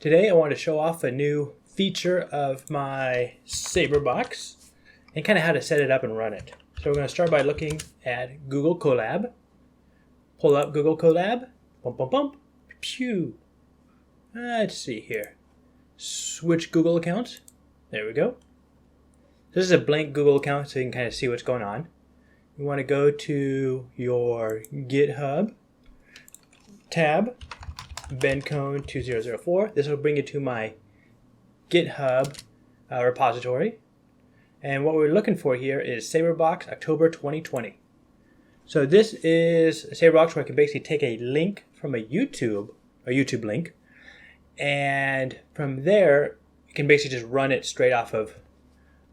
Today I want to show off a new feature of my Saber Box and kind of how to set it up and run it. So we're going to start by looking at Google Colab. Pull up Google Colab. Bump, bump, bump. Pew. Let's see here. Switch Google accounts. There we go. This is a blank Google account so you can kind of see what's going on. You want to go to your GitHub tab. Bencone 2004. This will bring you to my GitHub repository. And what we're looking for here is Saber Box October 2020. So this is a Saber Box where I can basically take a link from a YouTube link, and from there you can basically just run it straight off of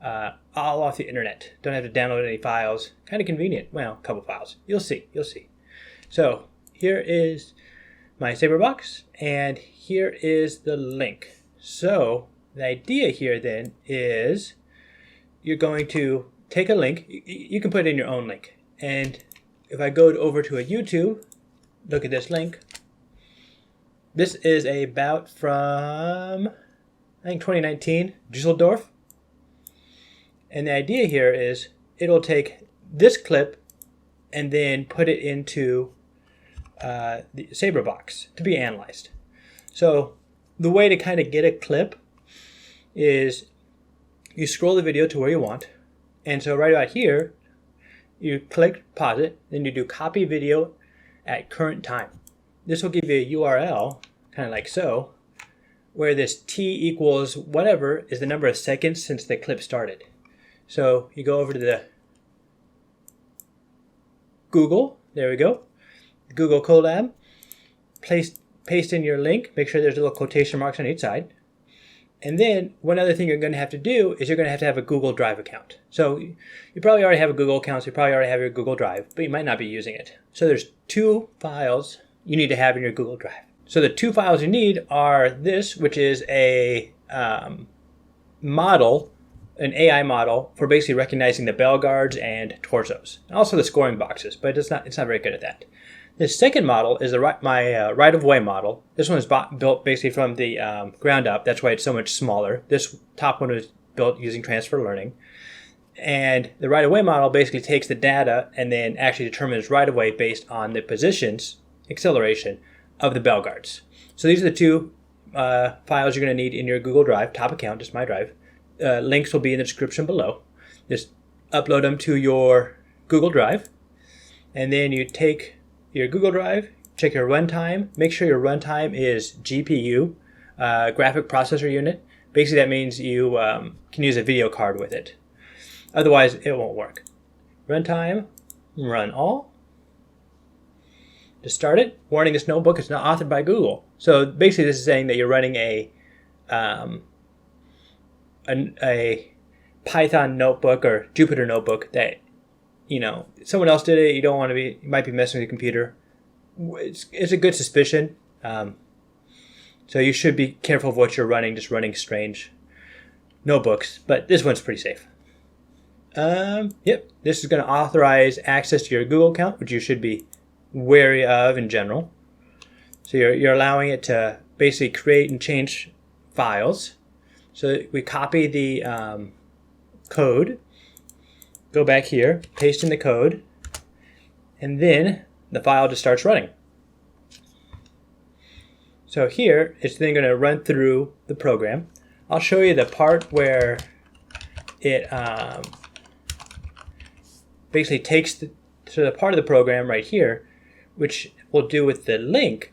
all off the internet. Don't have to download any files. Kind of convenient. Well, a couple files. You'll see. So here is my Saber Box, and here is the link. So the idea here then is you're going to take a link. You can put in your own link. And if I go over to a YouTube, look at this link. This is about from, I think, 2019, Düsseldorf. And the idea here is it'll take this clip and then put it into the Saber Box to be analyzed. So the way to kind of get a clip is you scroll the video to where you want, and so right about here you click pause it, then you do copy video at current time. This will give you a URL kind of like so, where this t equals whatever is the number of seconds since the clip started. So you go over to the Google, there we go, Google Colab, paste in your link, make sure there's little quotation marks on each side. And then one other thing you're going to have to do is you're going to have a Google Drive account. So you probably already have a Google account, so you probably already have your Google Drive, but you might not be using it. So there's two files you need to have in your Google Drive. So the two files you need are this, which is a model, an AI model for basically recognizing the bell guards and torsos, and also the scoring boxes, but it's not very good at that. The second model is my right-of-way model. This one is built basically from the ground up. That's why it's so much smaller. This top one was built using transfer learning. And the right-of-way model basically takes the data and then actually determines right-of-way based on the positions, acceleration of the bell guards. So these are the two files you're going to need in your Google Drive, top account, just my drive. Links will be in the description below. Just upload them to your Google Drive. And then you take your Google Drive, check your runtime, make sure your runtime is GPU, graphic processor unit. Basically that means you can use a video card with it. Otherwise it won't work. Runtime, run all. To start it, warning, this notebook is not authored by Google. So basically this is saying that you're running a Python notebook or Jupyter notebook that, you know, someone else did it. You don't want to be, you might be messing with the computer. It's a good suspicion. So you should be careful of what you're running, just running strange notebooks. But this one's pretty safe. Yep, this is going to authorize access to your Google account, which you should be wary of in general. So you're allowing it to basically create and change files. So we copy the code. Go back here, paste in the code, and then the file just starts running. So here, it's then going to run through the program. I'll show you the part where it basically takes the part of the program right here, which we'll do with the link.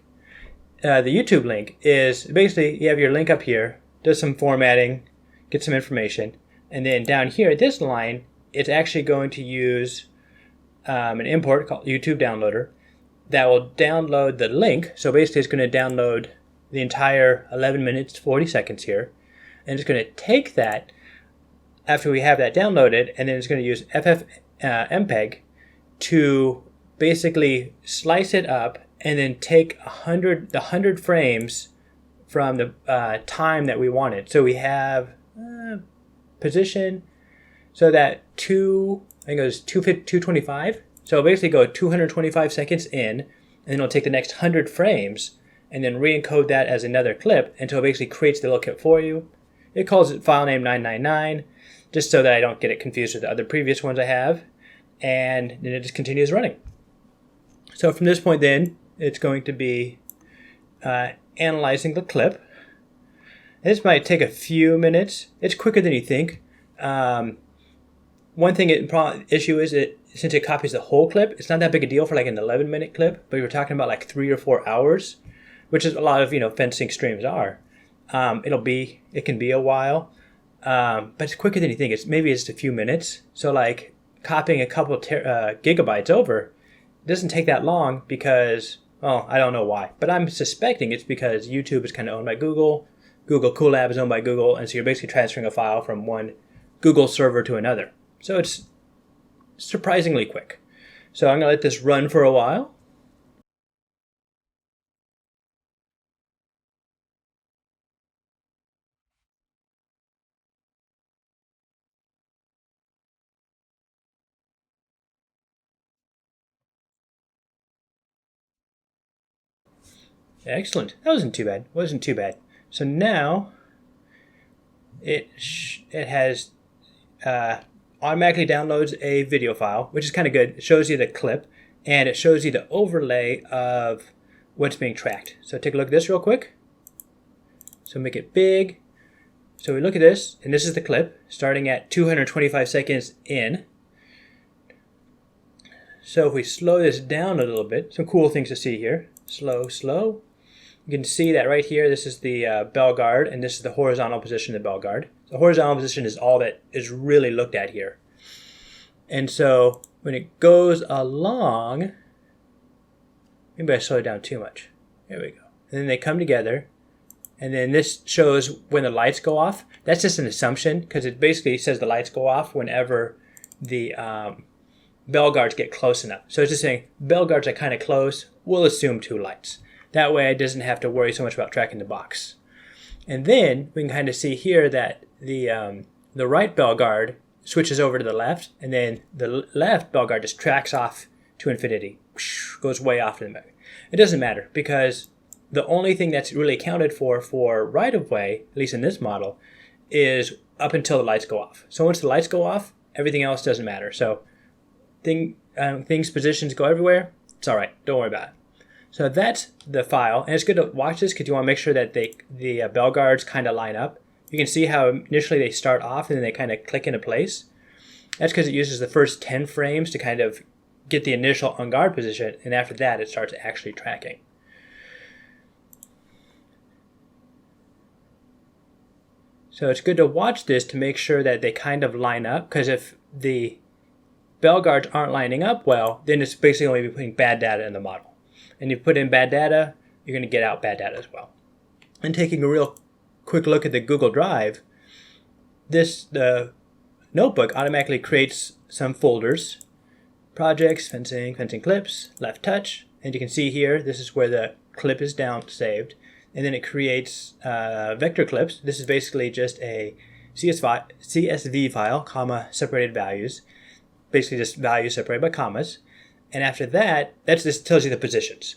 The YouTube link is basically you have your link up here, does some formatting, get some information, and then down here at this line, it's actually going to use an import called YouTube Downloader that will download the link. So basically it's going to download the entire 11 minutes, 40 seconds here. And it's going to take that after we have that downloaded, and then it's going to use FFmpeg to basically slice it up and then take the 100 frames from the time that we wanted. So we have position, so that I think it was 225. So basically go 225 seconds in, and then it'll take the next 100 frames and then re-encode that as another clip until it basically creates the little clip for you. It calls it file name 999, just so that I don't get it confused with the other previous ones I have, and then it just continues running. So from this point then, it's going to be analyzing the clip. And this might take a few minutes. It's quicker than you think. One thing issue is since it copies the whole clip, it's not that big a deal for like an 11-minute clip, but you're talking about like 3 or 4 hours, which is a lot of fencing streams are. It can be a while, but it's quicker than you think. Maybe it's a few minutes. So like copying a couple gigabytes over doesn't take that long because, well, I don't know why, but I'm suspecting it's because YouTube is kind of owned by Google. Google Colab is owned by Google, and so you're basically transferring a file from one Google server to another. So it's surprisingly quick. So I'm going to let this run for a while. Excellent. That wasn't too bad. So now it has automatically downloads a video file, which is kind of good. It shows you the clip, and it shows you the overlay of what's being tracked. So take a look at this real quick. So make it big. So we look at this, and this is the clip starting at 225 seconds in. So if we slow this down a little bit, some cool things to see here. Slow. You can see that right here, this is the bell guard, and this is the horizontal position of the bell guard. The horizontal position is all that is really looked at here. And so when it goes along, maybe I slow it down too much. There we go. And then they come together, and then this shows when the lights go off. That's just an assumption, because it basically says the lights go off whenever the bell guards get close enough. So it's just saying bell guards are kind of close, we'll assume 2 lights. That way it doesn't have to worry so much about tracking the box. And then we can kind of see here that the right bell guard switches over to the left, and then the left bell guard just tracks off to infinity, goes way off to the back. It doesn't matter, because the only thing that's really accounted for right-of-way, at least in this model, is up until the lights go off. So once the lights go off, everything else doesn't matter. So things, positions go everywhere. It's all right. Don't worry about it. So that's the file, and it's good to watch this because you want to make sure that the bell guards kind of line up. You can see how initially they start off and then they kind of click into place. That's because it uses the first 10 frames to kind of get the initial on guard position, and after that it starts actually tracking. So it's good to watch this to make sure that they kind of line up, because if the bell guards aren't lining up well, then it's basically only putting bad data in the model. And if you put in bad data, you're going to get out bad data as well. And taking a real quick look at the Google Drive, the notebook automatically creates some folders: projects, fencing clips, left touch. And you can see here, this is where the clip is down saved. And then it creates vector clips. This is basically just a CSV file, comma, separated values. Basically just values separated by commas. And after that, just tells you the positions.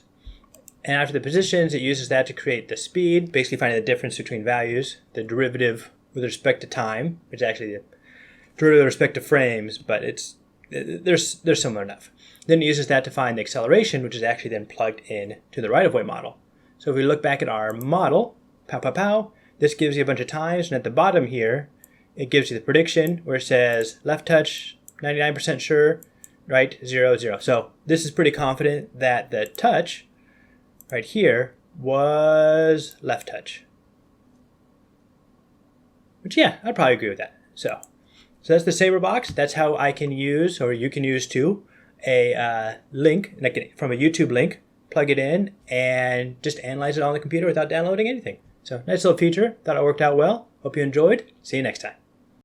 And after the positions, it uses that to create the speed, basically finding the difference between values, the derivative with respect to time, which is actually the derivative with respect to frames, but they're similar enough. Then it uses that to find the acceleration, which is actually then plugged in to the right-of-way model. So if we look back at our model, this gives you a bunch of times, and at the bottom here, it gives you the prediction where it says left touch, 99% sure, right, 0, 0. So this is pretty confident that the touch right here was left touch. Which, yeah, I'd probably agree with that. So that's the Saber Box. That's how I can use, or you can use too, a link, like from a YouTube link, plug it in, and just analyze it on the computer without downloading anything. So nice little feature. Thought it worked out well. Hope you enjoyed. See you next time.